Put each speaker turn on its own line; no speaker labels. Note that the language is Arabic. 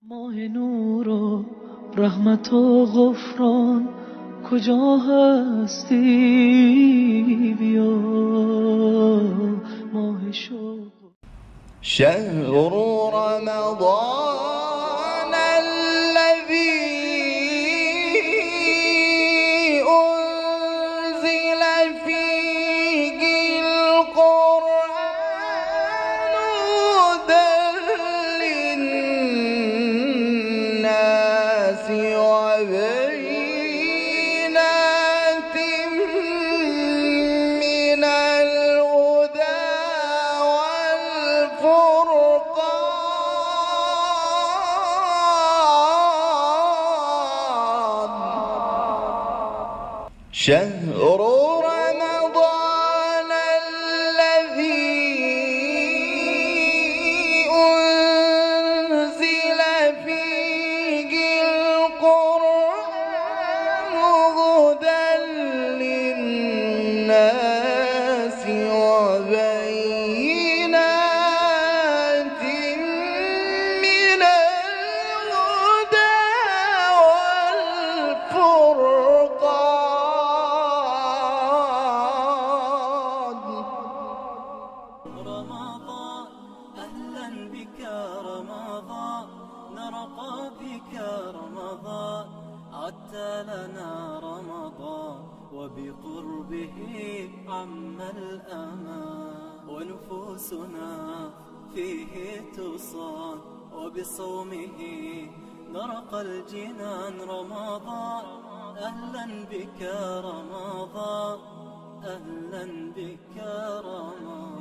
ماه نور و رحمت و غفران کجا هستی؟ بیا ماه شوق
شهر رمضان الذي أنزل فيه القرآن هدى للناس وبينات من الهدى والفرقان شهر رمضان الذي أنزل فيه القرآن هدى للناس وبينات من الهدى والفرقان
رمضان أهلا بك رمضان نرقى بك رمضان عدت لنا رمضان وبقربه عم الأمان ونفوسنا فيه تصان وبصومه نرقى الجنان رمضان أهلا بك رمضان أهلا بك رمضان